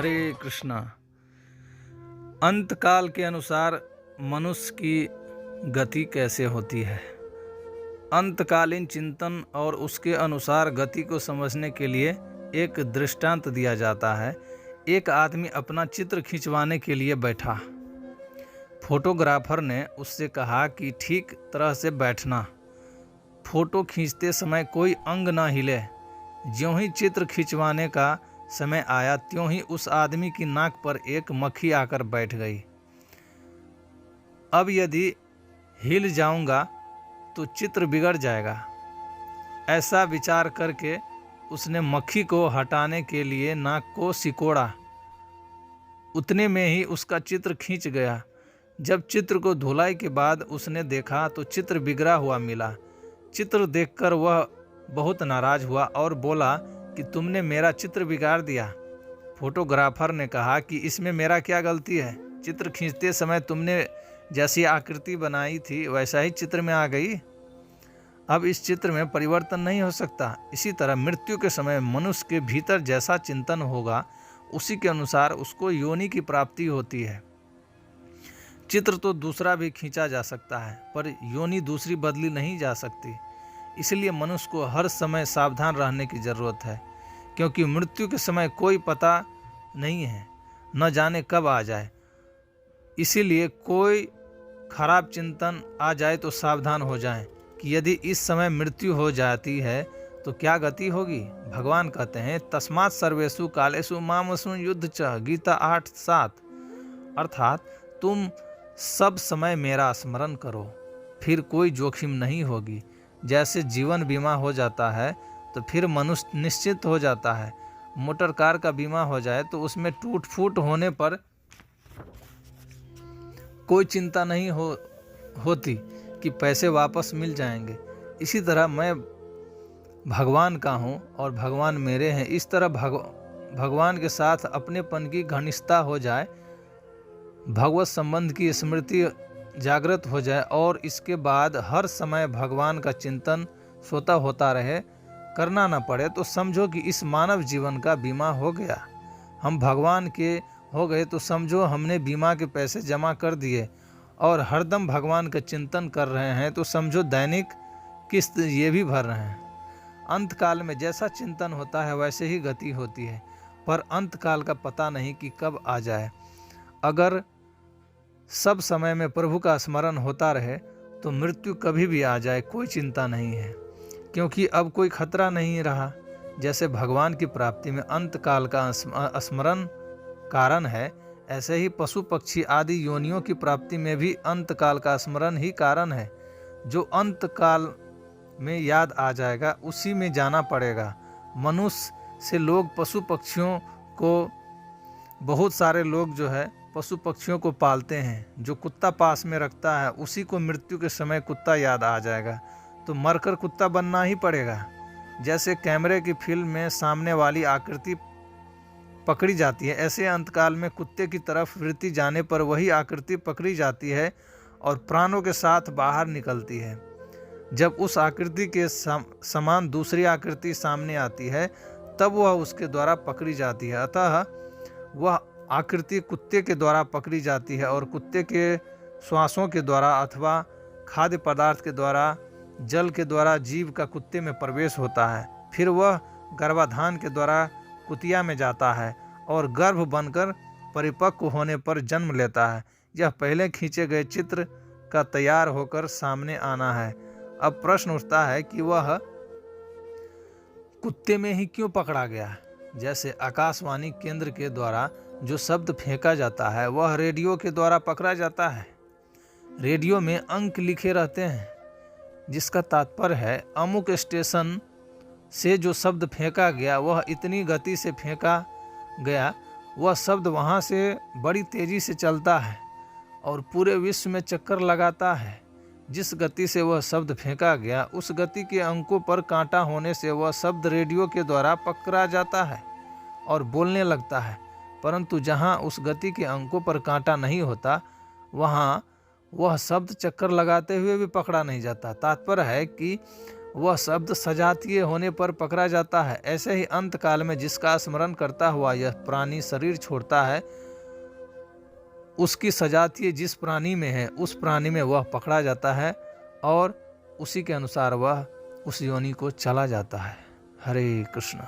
हरे कृष्णा। अंतकाल के अनुसार मनुष्य की गति कैसे होती है? अंतकालीन चिंतन और उसके अनुसार गति को समझने के लिए एक दृष्टांत दिया जाता है। एक आदमी अपना चित्र खिंचवाने के लिए बैठा। फोटोग्राफर ने उससे कहा कि ठीक तरह से बैठना, फोटो खींचते समय कोई अंग ना हिले। ज्यों ही चित्र खिंचवाने का समय आया त्यों ही उस आदमी की नाक पर एक मक्खी आकर बैठ गई। अब यदि हिल जाऊंगा तो चित्र बिगड़ जाएगा। ऐसा विचार करके उसने मक्खी को हटाने के लिए नाक को सिकोड़ा। उतने में ही उसका चित्र खींच गया। जब चित्र को धुलाई के बाद उसने देखा तो चित्र बिगड़ा हुआ मिला। चित्र देखकर वह बहुत नाराज हुआ और बोला कि तुमने मेरा चित्र बिगाड़ दिया। फोटोग्राफर ने कहा कि इसमें मेरा क्या गलती है? चित्र खींचते समय तुमने जैसी आकृति बनाई थी वैसा ही चित्र में आ गई। अब इस चित्र में परिवर्तन नहीं हो सकता। इसी तरह मृत्यु के समय मनुष्य के भीतर जैसा चिंतन होगा उसी के अनुसार उसको योनि की प्राप्ति होती है। चित्र तो दूसरा भी खींचा जा सकता है पर योनि दूसरी बदली नहीं जा सकती। इसलिए मनुष्य को हर समय सावधान रहने की जरूरत है, क्योंकि मृत्यु के समय कोई पता नहीं है, न जाने कब आ जाए। इसीलिए कोई खराब चिंतन आ जाए तो सावधान हो जाएं कि यदि इस समय मृत्यु हो जाती है तो क्या गति होगी। भगवान कहते हैं तस्मात् सर्वेषु कालेषु मामसु युद्ध च, गीता 8:7। अर्थात तुम सब समय मेरा स्मरण करो, फिर कोई जोखिम नहीं होगी। जैसे जीवन बीमा हो जाता है तो फिर मनुष्य निश्चित हो जाता है। मोटर कार का बीमा हो जाए तो उसमें टूट फूट होने पर कोई चिंता नहीं होती कि पैसे वापस मिल जाएंगे। इसी तरह मैं भगवान का हूँ और भगवान मेरे हैं। इस तरह भगवान के साथ अपनेपन की घनिष्ठता हो जाए, भगवत संबंध की स्मृति जागृत हो जाए और इसके बाद हर समय भगवान का चिंतन स्वतः होता रहे, करना न पड़े, तो समझो कि इस मानव जीवन का बीमा हो गया। हम भगवान के हो गए तो समझो हमने बीमा के पैसे जमा कर दिए और हरदम भगवान का चिंतन कर रहे हैं तो समझो दैनिक किस्त ये भी भर रहे हैं। अंतकाल में जैसा चिंतन होता है वैसे ही गति होती है, पर अंतकाल का पता नहीं कि कब आ जाए। अगर सब समय में प्रभु का स्मरण होता रहे तो मृत्यु कभी भी आ जाए कोई चिंता नहीं है, क्योंकि अब कोई खतरा नहीं रहा। जैसे भगवान की प्राप्ति में अंतकाल का स्मरण कारण है, ऐसे ही पशु पक्षी आदि योनियों की प्राप्ति में भी अंतकाल का स्मरण ही कारण है। जो अंतकाल में याद आ जाएगा उसी में जाना पड़ेगा। मनुष्य से लोग पशु पक्षियों को, बहुत सारे लोग जो है पशु पक्षियों को पालते हैं। जो कुत्ता पास में रखता है उसी को मृत्यु के समय कुत्ता याद आ जाएगा तो मरकर कुत्ता बनना ही पड़ेगा। जैसे कैमरे की फिल्म में सामने वाली आकृति पकड़ी जाती है, ऐसे अंतकाल में कुत्ते की तरफ वृत्ति जाने पर वही आकृति पकड़ी जाती है और प्राणों के साथ बाहर निकलती है। जब उस आकृति के समान दूसरी आकृति सामने आती है तब वह उसके द्वारा पकड़ी जाती है। अतः वह आकृति कुत्ते के द्वारा पकड़ी जाती है और कुत्ते के श्वासों के द्वारा अथवा खाद्य पदार्थ के द्वारा, जल के द्वारा जीव का कुत्ते में प्रवेश होता है। फिर वह गर्भाधान के द्वारा कुतिया में जाता है और गर्भ बनकर परिपक्व होने पर जन्म लेता है। यह पहले खींचे गए चित्र का तैयार होकर सामने आना है। अब प्रश्न उठता है कि वह कुत्ते में ही क्यों पकड़ा गया? जैसे आकाशवाणी केंद्र के द्वारा जो शब्द फेंका जाता है वह रेडियो के द्वारा पकड़ा जाता है। रेडियो में अंक लिखे रहते हैं जिसका तात्पर्य है अमुक स्टेशन से जो शब्द फेंका गया वह इतनी गति से फेंका गया, वह शब्द वहाँ से बड़ी तेजी से चलता है और पूरे विश्व में चक्कर लगाता है। जिस गति से वह शब्द फेंका गया उस गति के अंकों पर कांटा होने से वह शब्द रेडियो के द्वारा पकड़ा जाता है और बोलने लगता है। परंतु जहाँ उस गति के अंकों पर कांटा नहीं होता वहाँ वह शब्द चक्कर लगाते हुए भी पकड़ा नहीं जाता। तात्पर्य है कि वह शब्द सजातीय होने पर पकड़ा जाता है। ऐसे ही अंत काल में जिसका स्मरण करता हुआ यह प्राणी शरीर छोड़ता है, उसकी सजातीय जिस प्राणी में है उस प्राणी में वह पकड़ा जाता है और उसी के अनुसार वह उस योनि को चला जाता है। हरे कृष्ण।